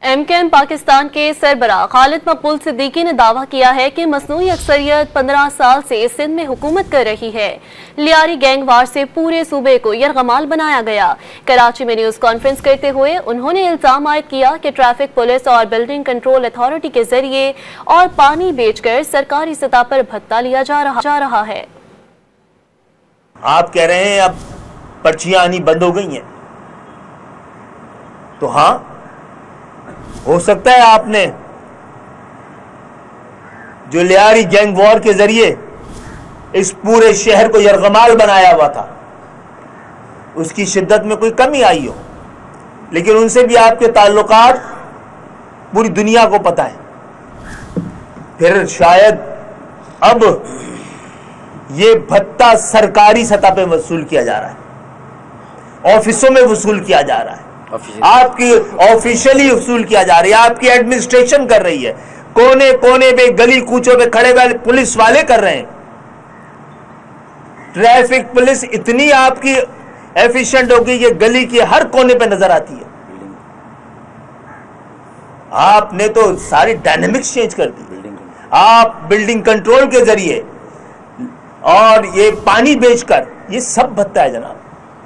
MKM Pakistan के सरबराह खालिद मकबूल सिद्दीकी ने दावा किया है कि मसनूई अक्सरियत 15 साल से सिंध में हुकूमत कर रही है। लियारी गैंगवार से पूरे सूबे को यरगमाल बनाया गया। कराची में न्यूज कॉन्फ्रेंस करते हुए उन्होंने इल्जाम आयद किया कि ट्रैफिक पुलिस और बिल्डिंग कंट्रोल अथॉरिटी के जरिए और पानी बेचकर सरकारी सतह पर भत्ता लिया जा रहा है। आप कह रहे हैं अब पर्चियां आनी बंद हो गई हैं, तो हाँ, हो सकता है आपने जो लियारी गैंग वॉर के जरिए इस पूरे शहर को यरगमाल बनाया हुआ था उसकी शिद्दत में कोई कमी आई हो, लेकिन उनसे भी आपके ताल्लुकात पूरी दुनिया को पता है। फिर शायद अब ये भत्ता सरकारी सतह पे वसूल किया जा रहा है, ऑफिसों में वसूल किया जा रहा है, आपकी ऑफिशियली वसूल किया जा रही है, आपकी एडमिनिस्ट्रेशन कर रही है, कोने कोने पे गली कूचों पे खड़े वाले पुलिस वाले कर रहे हैं। ट्रैफिक पुलिस इतनी आपकी एफिशिएंट हो गई कि गली के हर कोने पे नजर आती है। आपने तो सारी डायनेमिक्स चेंज कर दी। आप बिल्डिंग कंट्रोल के जरिए और ये पानी बेचकर, ये सब भत्ता है जनाब।